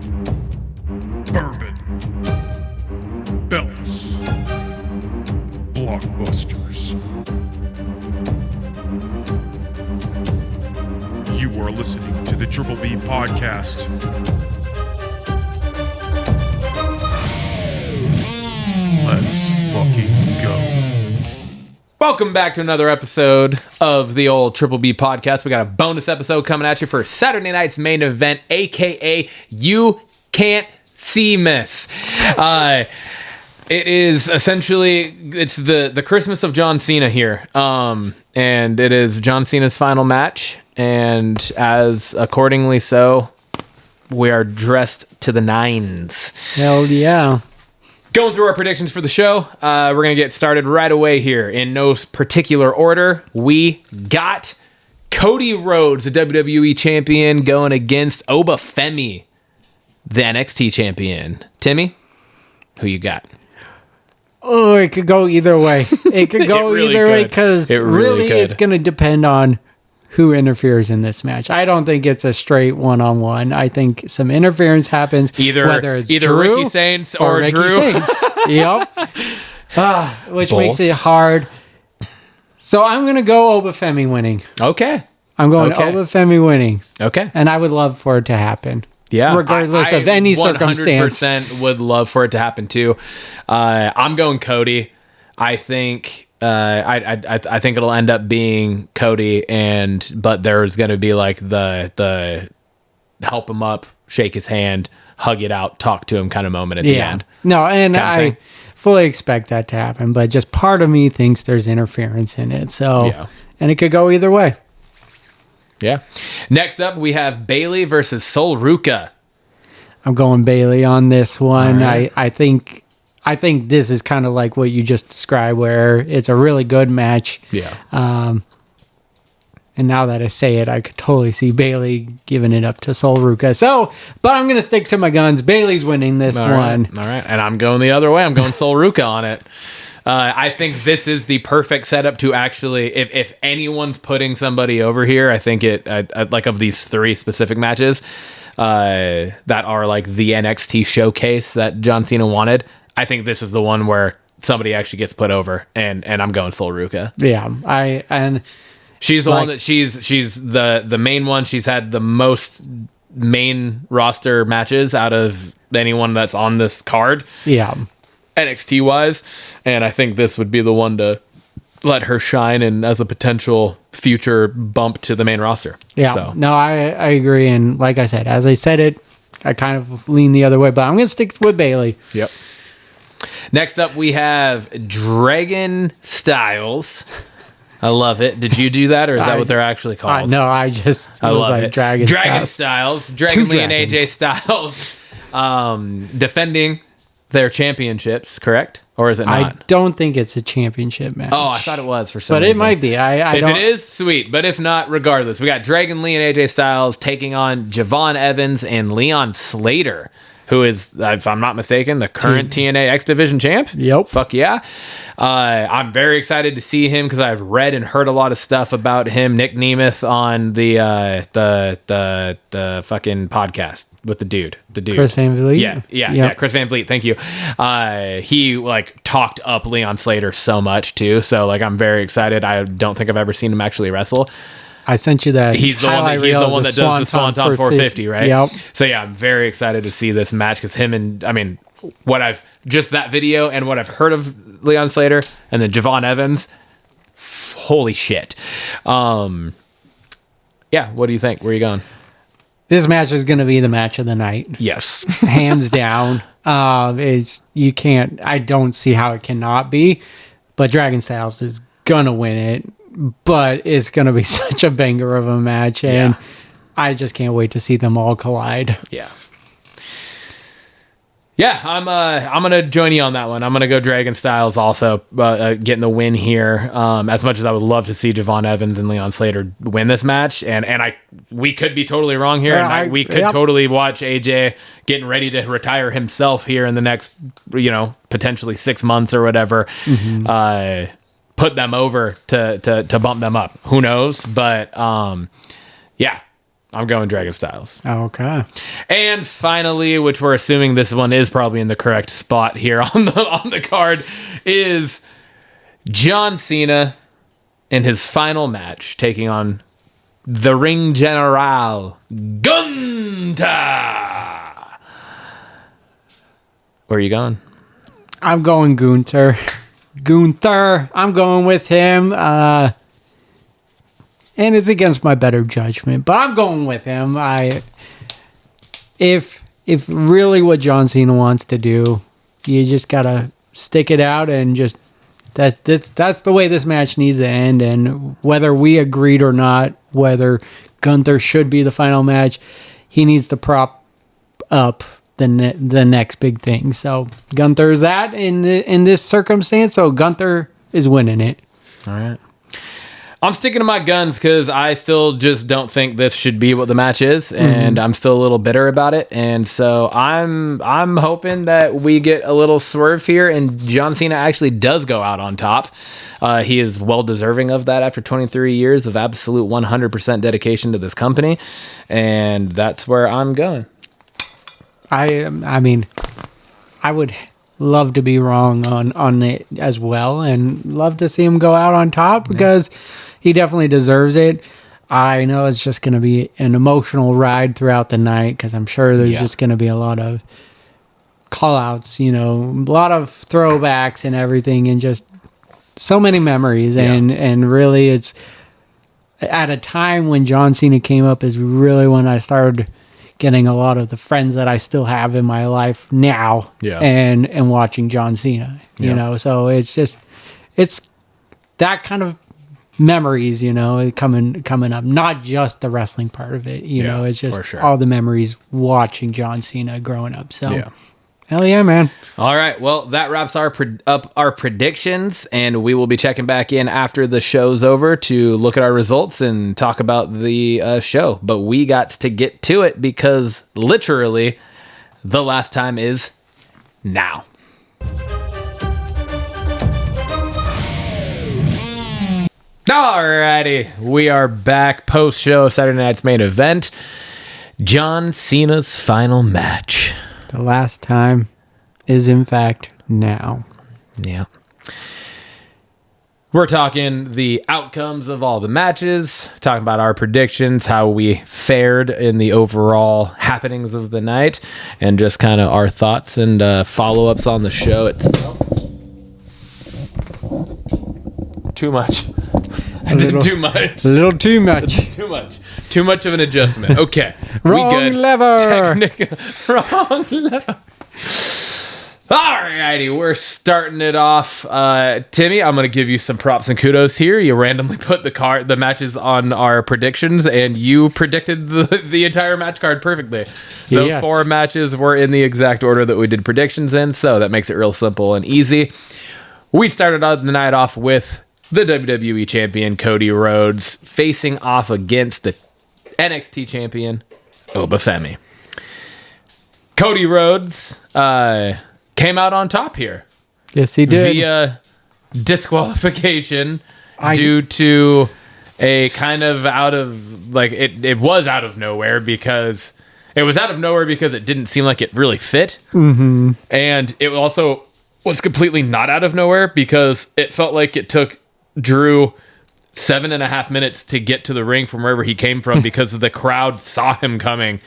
Bourbon. Belts. Blockbusters. You are listening to the Triple B Podcast. Let's fucking go. Welcome back to another episode of the old Triple B Podcast. We got a bonus episode coming at you for Saturday night's main event, aka You Can't See Miss. It is essentially, it's the Christmas of John Cena here. And it is John Cena's final match. And as accordingly so, we are dressed to the nines. Hell yeah. Going through our predictions for the show, we're going to get started right away here. In no particular order, we got Cody Rhodes, the WWE champion, going against Obafemi, the NXT champion. Timmy, who you got? Oh, it could go either way. It could go really either way could. because It really really could. it's going to depend on who interferes in this match. I don't think it's a straight one-on-one. I think some interference happens whether it's Drew Ricky Saints or Ricky Drew. Saints. Yep. Which Both. makes it hard. So I'm going to go Obafemi winning. Okay. I'm going Okay. Obafemi winning. Okay. And I would love for it to happen. Yeah. Regardless of any circumstance. 100% would love for it to happen too. I'm going Cody. I think I think it'll end up being Cody, but there's going to be like the help him up, shake his hand, hug it out, talk to him kind of moment at the end. No, and kind of I thing. fully expect that to happen, but just part of me thinks there's interference in it. So, Yeah. and it could go either way. Yeah. Next up, we have Bayley versus Sol Ruca. I'm going Bailey on this one. All right. I think this is kind of like what you just described, where it's a really good match. Yeah. And now that I say it, I could totally see Bailey giving it up to Sol Ruca. So, but I'm going to stick to my guns. Bailey's winning this All one. right. All right. And I'm going the other way. I'm going Sol Ruca on it. I think this is the perfect setup to actually, if anyone's putting somebody over here, I think like of these three specific matches that are like the NXT showcase that John Cena wanted, I think this is the one where somebody actually gets put over, and I'm going Sol Ruca. Yeah, She's the one that she's the main one. She's had the most main roster matches out of anyone that's on this card. Yeah. NXT wise, and I think this would be the one to let her shine and as a potential future bump to the main roster. Yeah. So. No, I agree. And like I said, as I said it, I kind of lean the other way, but I'm going to stick with Bailey. Yep. Next up, we have Dragon Styles. I love it. Did you do that, or is that what they're actually called? No, I just I was love like it. Dragon Styles. Dragon Two Lee and dragons. AJ Styles defending their championships, correct? Or is it not? I don't think it's a championship match. Oh, I thought it was for some But reason. it might be. I If don't. it is, sweet. But if not, regardless. We got Dragon Lee and AJ Styles taking on Javon Evans and Leon Slater, who is, if I'm not mistaken, the current TNA X Division champ. Yep. Fuck yeah. I'm very excited to see him because I've read and heard a lot of stuff about him. Nick Nemeth on the fucking podcast with the dude. Chris Van Vliet? Yeah. Chris Van Vliet. Thank you. He like talked up Leon Slater so much too. So like, I'm very excited. I don't think I've ever seen him actually wrestle. I sent you that. He's the one that does the Swanton 450, right? Yep. So yeah, I'm very excited to see this match because that video and what I've heard of Leon Slater and then Javon Evans, holy shit. Yeah, what do you think? Where are you going? This match is going to be the match of the night. Yes. Hands down. I don't see how it cannot be, but Dragon Styles is going to win it, but it's going to be such a banger of a match, and Yeah. I just can't wait to see them all collide. Yeah. Yeah, I'm gonna join you on that one. I'm gonna go Dragon Styles also getting the win here. As much as I would love to see Javon Evans and Leon Slater win this match, and we could be totally wrong here, and we could totally watch AJ getting ready to retire himself here in the next, potentially 6 months or whatever. Mm-hmm. Put them over to bump them up. Who knows? But yeah. I'm going Dragon Styles. Okay. And finally, which we're assuming this one is probably in the correct spot here on the card, is John Cena in his final match taking on the Ring General Gunther. Where are you going? I'm going Gunther. I'm going with him. And it's against my better judgment, but I'm going with him. If really what John Cena wants to do, you just gotta stick it out and just that's the way this match needs to end. And whether we agreed or not, whether Gunther should be the final match, he needs to prop up the next big thing. So Gunther's that in this circumstance. So Gunther is winning it. All right. I'm sticking to my guns because I still just don't think this should be what the match is, and I'm still a little bitter about it. And so I'm hoping that we get a little swerve here, and John Cena actually does go out on top. He is well deserving of that after 23 years of absolute 100% dedication to this company, and that's where I'm going. I mean, I would love to be wrong on it as well, and love to see him go out on top because he definitely deserves it. I know it's just going to be an emotional ride throughout the night because I'm sure there's just going to be a lot of call-outs, a lot of throwbacks and everything, and just so many memories. And really, it's at a time when John Cena came up is really when I started getting a lot of the friends that I still have in my life now, and watching John Cena, so it's that kind of memories, coming up, not just the wrestling part of it, it's just all the memories watching John Cena growing up. So hell yeah, man. All right. Well, that wraps up our predictions, and we will be checking back in after the show's over to look at our results and talk about the show. But we got to get to it because literally the last time is now. Alrighty, we are back post-show Saturday night's main event. John Cena's final match. The last time is, in fact, now. Yeah. We're talking the outcomes of all the matches, talking about our predictions, how we fared in the overall happenings of the night, and just kind of our thoughts and follow-ups on the show itself. Too much. I did too much. A little too much. Too much. Too much of an adjustment. Okay. Wrong we good. Lever. Wrong lever. Alrighty, we're starting it off. Timmy, I'm going to give you some props and kudos here. You randomly put the matches on our predictions, and you predicted the entire match card perfectly. The 4 matches were in the exact order that we did predictions in, so that makes it real simple and easy. We started out the night off with the WWE Champion, Cody Rhodes, facing off against the NXT Champion, Obafemi. Cody Rhodes came out on top here. Yes, he did. Via disqualification due to a kind of it was out of nowhere because it didn't seem like it really fit. Mm-hmm. And it also was completely not out of nowhere because it felt like it took Drew 7.5 minutes to get to the ring from wherever he came from because the crowd saw him coming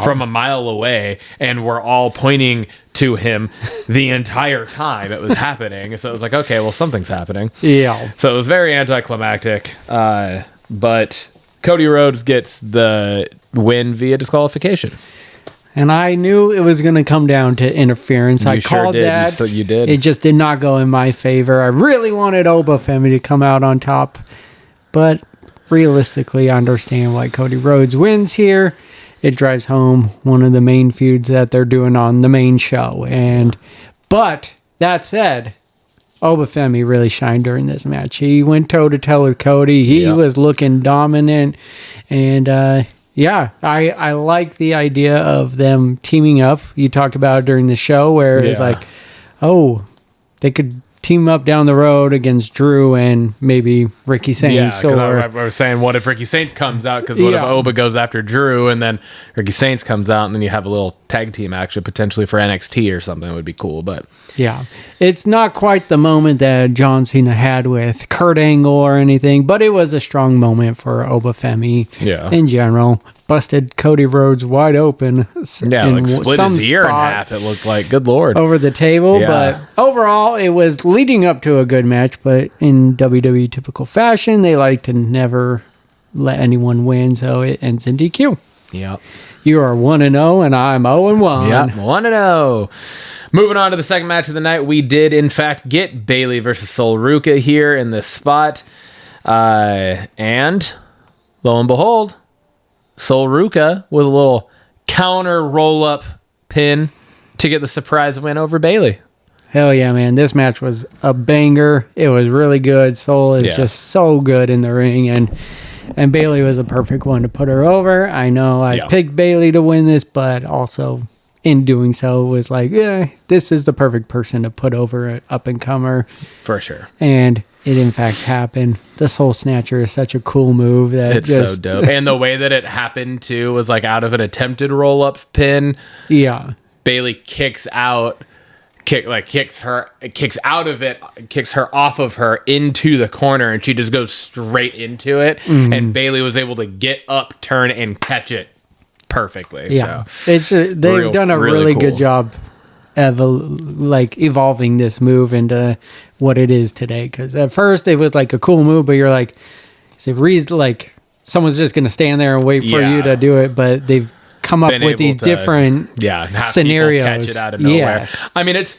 from a mile away and were all pointing to him the entire time it was happening. So it was like, okay, well, something's happening. Yeah. So it was very anticlimactic. But Cody Rhodes gets the win via disqualification. And I knew it was going to come down to interference. I called that. So you did. It just did not go in my favor. I really wanted Obafemi to come out on top. But realistically, I understand why Cody Rhodes wins here. It drives home one of the main feuds that they're doing on the main show. But that said, Obafemi really shined during this match. He went toe-to-toe with Cody. He was looking dominant. And I like the idea of them teaming up. You talked about it during the show where it's like, oh, they could team up down the road against Drew and maybe Ricky Saints. Yeah, because I was saying, what if Ricky Saints comes out? Because what if Oba goes after Drew and then Ricky Saints comes out and then you have a little tag team action potentially for NXT or something? It would be cool, but... Yeah, it's not quite the moment that John Cena had with Kurt Angle or anything, but it was a strong moment for Oba Femi in general. Busted Cody Rhodes wide open. Yeah, like split his ear in half, it looked like. Good Lord. Over the table, but overall, it was leading up to a good match, but in WWE typical fashion, they like to never let anyone win, so it ends in DQ. Yep. You are 1-0, and I'm 0-1. Yep, 1-0. Moving on to the second match of the night, we did, in fact, get Bayley versus Sol Ruca here in this spot. And lo and behold, Sol Ruca with a little counter roll-up pin to get the surprise win over Bayley. Hell yeah, man. This match was a banger. It was really good. Sol is just so good in the ring, and Bayley was a perfect one to put her over. I know I picked Bayley to win this, but also in doing so was like, this is the perfect person to put over an up-and-comer. For sure. And it in fact happened. The Soul Snatcher is such a cool move that it's so dope. And the way that it happened too was like out of an attempted roll-up pin. Yeah. Bayley kicks out, kicks her off of her into the corner, and she just goes straight into it. Mm-hmm. And Bayley was able to get up, turn, and catch it perfectly. Yeah, so they've done a really cool. Good job of evolving this move into what it is today. Because at first it was like a cool move, but you're like, someone's just gonna stand there and wait for you to do it. But they've come up with these different scenarios. Catch it out of nowhere. Yes. I mean, it's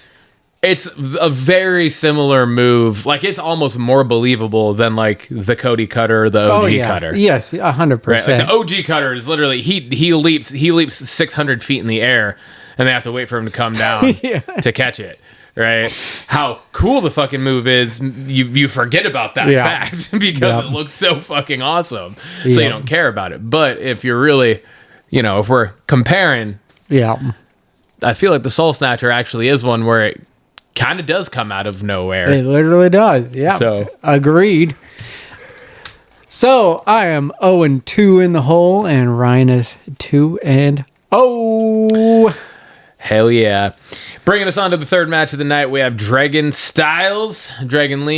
a very similar move. Like, it's almost more believable than like the Cody cutter or the OG cutter. Yes, 100%. Right? Like the OG cutter is literally he leaps 600 feet in the air, and they have to wait for him to come down to catch it. Right? How cool the fucking move is, you forget about that fact because it looks so fucking awesome. So you don't care about it. But if you're really, if we're comparing, I feel like the Soul Snatcher actually is one where it kind of does come out of nowhere. It literally does. Yeah. So agreed. So I am 0-2 in the hole, and Ryan is 2-0. Hell yeah. Bringing us on to the third match of the night, we have Dragon Lee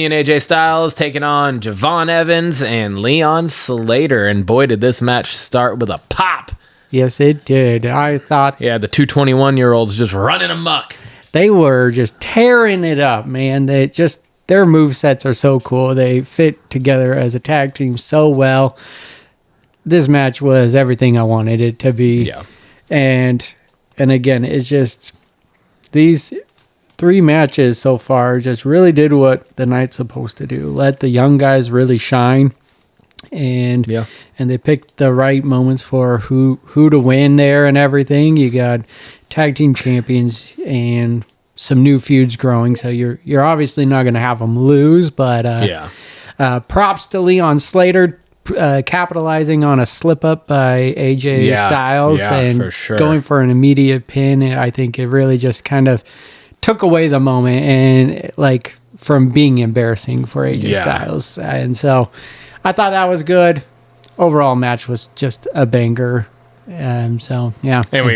and AJ Styles taking on Javon Evans and Leon Slater. And boy, did this match start with a pop. Yes, it did. I thought... Yeah, the 221-year-olds just running amok. They were just tearing it up, man. Their movesets are so cool. They fit together as a tag team so well. This match was everything I wanted it to be. Yeah. And again, it's just... These 3 matches so far just really did what the night's supposed to do. Let the young guys really shine. And they picked the right moments for who to win there and everything. You got tag team champions and some new feuds growing, so you're obviously not going to have them lose. But props to Leon Slater capitalizing on a slip up by AJ Styles and for sure. Going for an immediate pin. I think it really just kind of took away the moment and from being embarrassing for AJ Styles. And so I thought that was good. Overall match was just a banger. And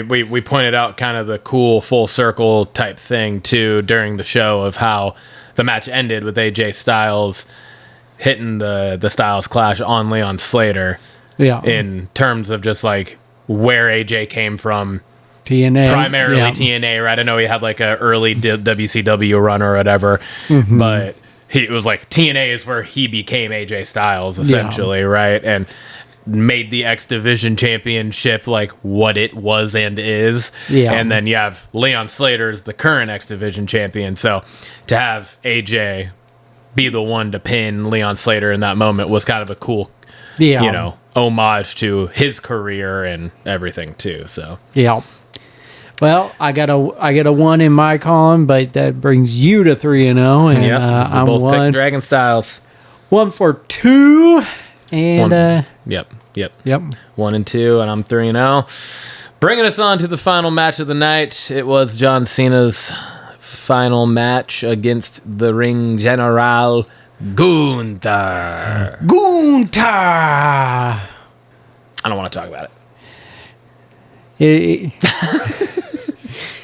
we pointed out kind of the cool full circle type thing too during the show of how the match ended with AJ Styles hitting the Styles Clash on Leon Slater. Yeah. In terms of just like where AJ came from. TNA. Primarily TNA, right? I know he had like a early WCW run or whatever, but it was like TNA is where he became AJ Styles essentially, right? And made the X Division Championship like what it was and is. Yeah. And then you have Leon Slater as the current X Division champion. So to have AJ be the one to pin Leon Slater in that moment was kind of a cool, homage to his career and everything too. So well, I got a 1 in my column, but that brings you to 3-0, and I'm both 1. Picked Dragon Styles. 1 for 2, and Yep. 1 and 2, and I'm 3-0. Bringing us on to the final match of the night, it was John Cena's final match against the Ring General Gunther. Gunther. I don't want to talk about it.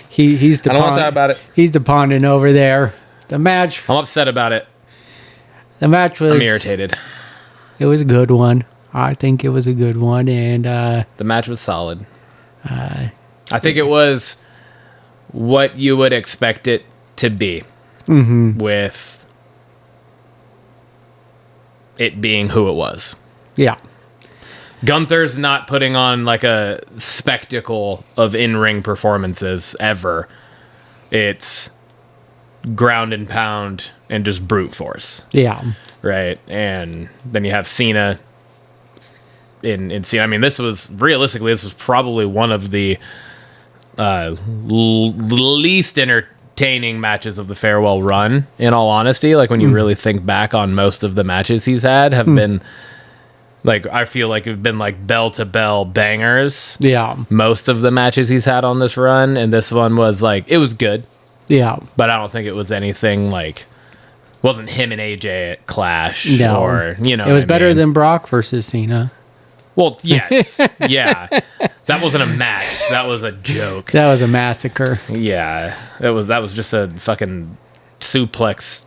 He's I don't want to talk about it. He's dependent over there. The match. I'm upset about it. The match was. I'm irritated. It was a good one. I think it was a good one, and the match was solid. I think it was what you would expect it to be, with it being who it was. Yeah. Gunther's not putting on like a spectacle of in-ring performances ever. It's ground and pound and just brute force. Yeah. Right. And then you have Cena in Cena. I mean, this was probably one of the least entertaining matches of the farewell run, in all honesty. Like, when you really think back on most of the matches he's had have been, like, I feel like have been like bell to bell bangers. Yeah. Most of the matches he's had on this run, and this one was like, it was good. Yeah. But I don't think it was anything like, wasn't him and AJ at Clash, No. or, you know. It was better than Brock versus Cena. Well, yes. Yeah. That wasn't a match. That was a joke. That was a massacre. Yeah. That was just a fucking suplex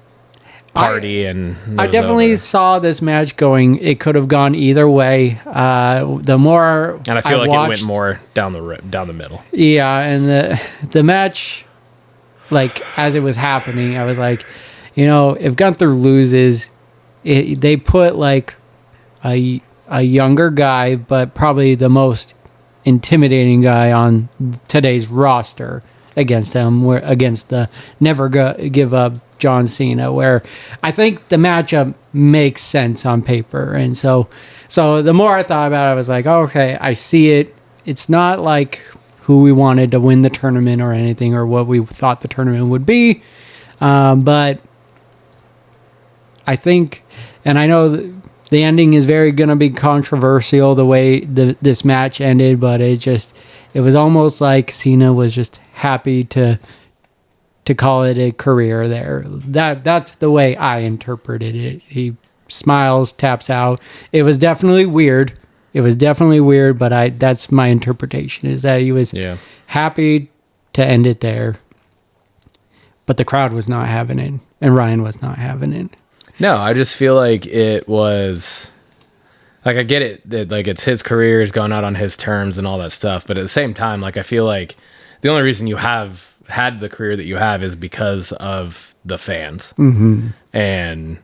party, and I definitely saw this match going. It could have gone either way. The more and I feel like it went more down the middle. Yeah, and the match, like, as it was happening, I was like, you know, if Gunther loses, they put like a younger guy, but probably the most intimidating guy on today's roster against him, against the never give up John Cena, where I think the matchup makes sense on paper. And so the more I thought about it, I was like, oh, okay, I see it. It's not like who we wanted to win the tournament or anything, or what we thought the tournament would be. But I think, and I know the ending is very going to be controversial, the way this match ended, but it was almost like Cena was just happy to call it a career there. That's the way I interpreted it. He smiles, taps out. It was definitely weird. But that's my interpretation, is that he was happy to end it there. But the crowd was not having it, and Ryan was not having it. No, I just feel like it was, like, I get it that, like, it's his career, is going out on his terms and all that stuff, but at the same time, like, I feel like the only reason you have had the career that you have is because of the fans. Mm-hmm. And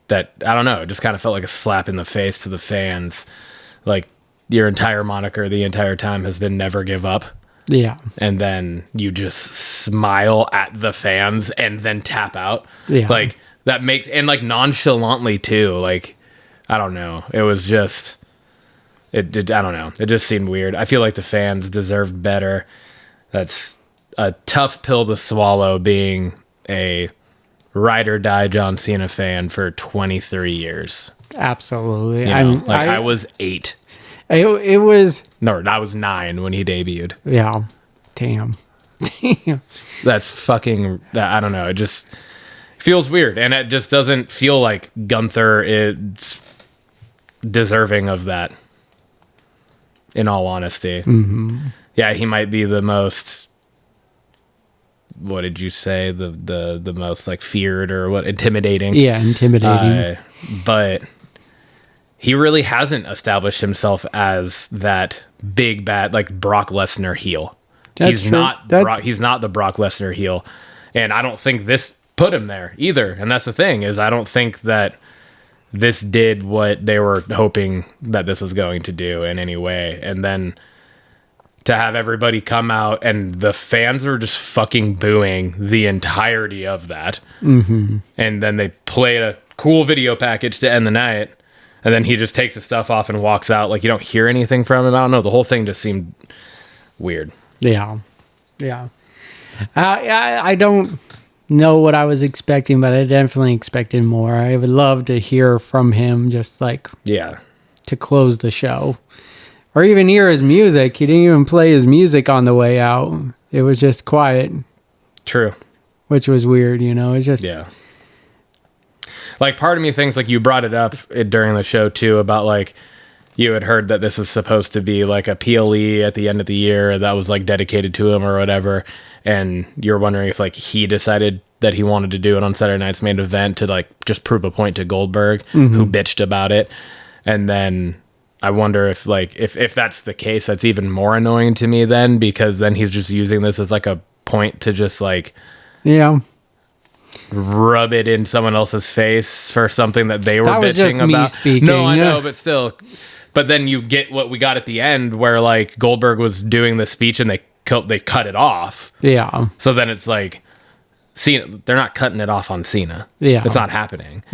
that, I don't know, it just kind of felt like a slap in the face to the fans. Like, your entire moniker the entire time has been never give up. Yeah. And then you just smile at the fans and then tap out. Yeah. Like, that makes, and like nonchalantly too. Like, I don't know. It was just, I don't know. It just seemed weird. I feel like the fans deserved better. That's a tough pill to swallow, being a ride or die John Cena fan for 23 years. Absolutely. You know, I was 8. It was... No, I was 9 when he debuted. Yeah. Damn. That's fucking... I don't know. It just feels weird. And it just doesn't feel like Gunther is deserving of that, in all honesty. Mm-hmm. Yeah, he might be the most... What did you say? The most, like, feared or what? Intimidating. Yeah, intimidating. But... he really hasn't established himself as that big bad, like, Brock Lesnar heel. That's he's true. not. He's not the Brock Lesnar heel, and I don't think this put him there either. And that's the thing, is I don't think that this did what they were hoping that this was going to do in any way. And then to have everybody come out and the fans were just fucking booing the entirety of that, and then they played a cool video package to end the night. And then he just takes his stuff off and walks out. Like, you don't hear anything from him. I don't know. The whole thing just seemed weird. Yeah. Yeah. I don't know what I was expecting, but I definitely expected more. I would love to hear from him, just like, Yeah. to close the show. Or even hear his music. He didn't even play his music on the way out. It was just quiet. True. which was weird. It's just Yeah. Like, part of me thinks, like, you brought it up during the show, too, about, like, you had heard that this was supposed to be, like, a PLE at the end of the year that was, like, dedicated to him or whatever, and you're wondering if, like, he decided that he wanted to do it on Saturday Night's Main Event to, like, just prove a point to Goldberg, who bitched about it, and then I wonder if, like, if that's the case, that's even more annoying to me then, because then he's just using this as, like, a point to just, like... Yeah. Rub it in someone else's face for something that they were That was bitching just me about. speaking, No, I yeah. know, but still. But then you get what we got at the end, where like Goldberg was doing the speech and they cut it off. Yeah. So then it's like, Cena, they're not cutting it off on Cena. Yeah. It's not happening.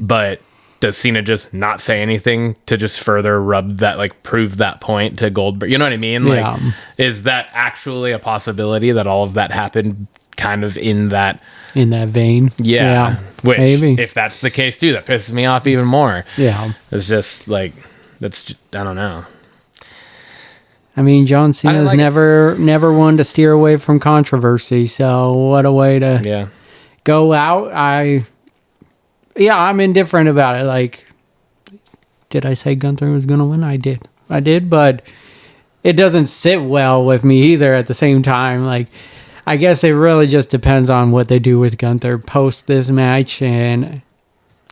But does Cena just not say anything to just further rub that, like, prove that point to Goldberg? You know what I mean? Like, Yeah. is that actually a possibility that all of that happened kind of in that vein? yeah. Which, maybe. if that's the case too, that pisses me off even more. Yeah. It's just like, I don't know. I mean, John Cena's like it. never one to steer away from controversy. So what a way to Yeah. go out. I'm indifferent about it. Like, did I say Gunther was going to win? I did, but it doesn't sit well with me either at the same time. Like, I guess it really just depends on what they do with Gunther post this match. And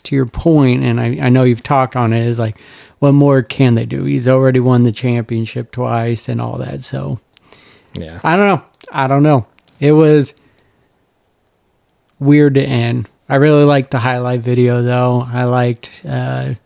to your point, and I know you've talked on it, is like, what more can they do? He's already won the championship twice and all that. So, Yeah. I don't know. It was weird to end. I really liked the highlight video, though. I liked... I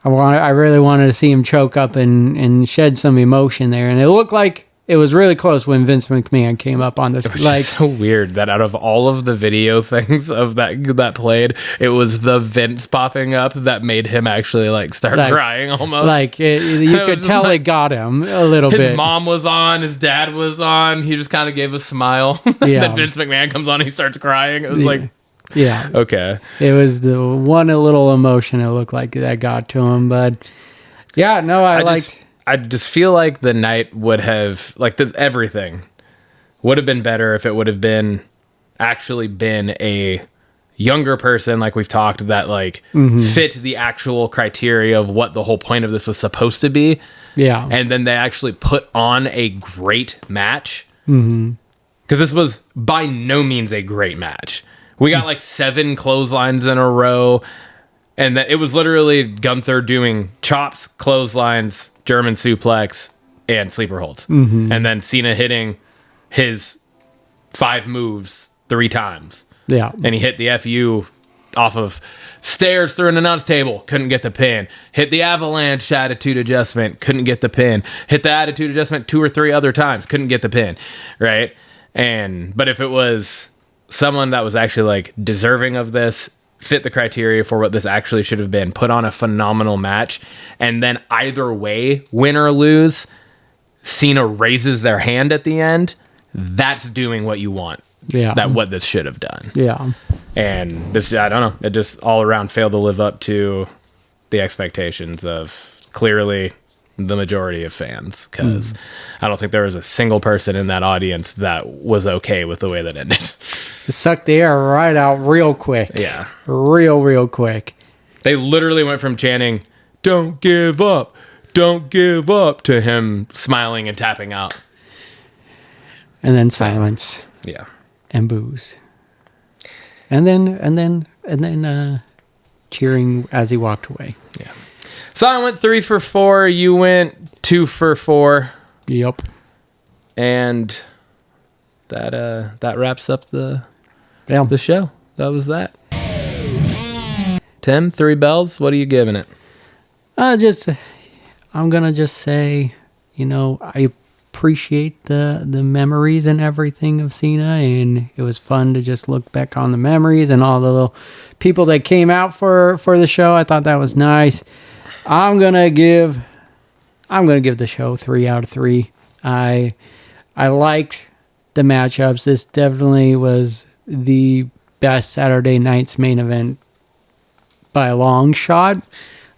really wanted to see him choke up and shed some emotion there. And it looked like it was really close when Vince McMahon came up on this. Which is so weird that out of all of the video things of that played, it was the Vince popping up that made him actually like start crying almost. Like you could tell it got him a little bit. His mom was on, his dad was on. He just kind of gave a smile. Yeah. Then Vince McMahon comes on, he starts crying. It was like, yeah, okay. It was the one little emotion it looked like that got to him, but yeah, no, I just feel like the night would have, like, this, everything would have been better if it would have been a younger person, like we've talked, that like fit the actual criteria of what the whole point of this was supposed to be. Yeah. And then they actually put on a great match. Because this was by no means a great match. We got like 7 clotheslines in a row. And that it was literally Gunther doing chops, clotheslines, German suplex, and sleeper holds. And then Cena hitting his 5 moves 3 times. Yeah. And he hit the FU off of stairs through an announce table. Couldn't get the pin. Hit the avalanche attitude adjustment. Couldn't get the pin. Hit the attitude adjustment 2 or 3 other times. Couldn't get the pin. Right? But if it was someone that was actually like deserving of this, fit the criteria for what this actually should have been, put on a phenomenal match, and then either way, win or lose, Cena raises their hand at the end, that's doing what you want. Yeah. That what this should have done. Yeah. And this, I don't know, it just all around failed to live up to the expectations of clearly the majority of fans, because I don't think there was a single person in that audience that was okay with the way that ended. It sucked the air right out real quick. Yeah. Real quick. They literally went from chanting, "Don't give up, don't give up," to him smiling and tapping out. And then silence. Yeah. And booze. And then cheering as he walked away. Yeah. So I went 3 for 4. You went 2 for 4. Yep. And that wraps up the Yeah. show. That was that. Tim, 3 bells. What are you giving it? I'm gonna just say, I appreciate the memories and everything of Cena, and it was fun to just look back on the memories and all the little people that came out for the show. I thought that was nice. I'm gonna give the show 3 out of 3. I liked the matchups. This definitely was the best Saturday night's main event by a long shot. I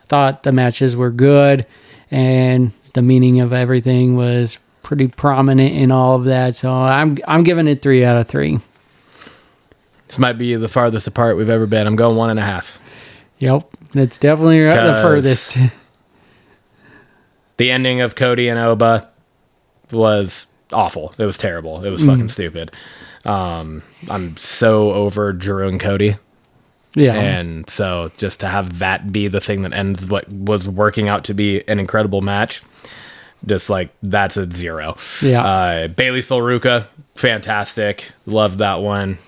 thought the matches were good, and the meaning of everything was pretty prominent in all of that. So I'm giving it 3 out of 3. This might be the farthest apart we've ever been. I'm going 1.5. Yep, it's definitely the furthest. The ending of Cody and Oba was awful. It was terrible. It was fucking stupid. I'm so over Drew and Cody. Yeah. And so just to have that be the thing that ends what was working out to be an incredible match, just like that's a 0. Yeah. Bailey Solruka, fantastic. Loved that one.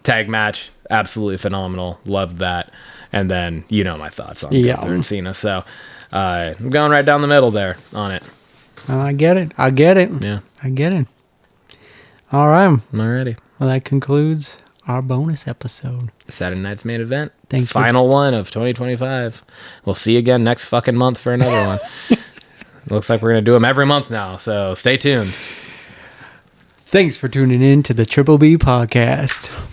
Tag match, absolutely phenomenal. Loved that. And then you know my thoughts on Gunther and Cena. So I'm going right down the middle there on it. I get it. Yeah. I get it. All right. Alrighty. Well, that concludes our bonus episode. Saturday night's main event. Thank you. Final one of 2025. We'll see you again next fucking month for another one. Looks like we're going to do them every month now. So stay tuned. Thanks for tuning in to the Triple B podcast.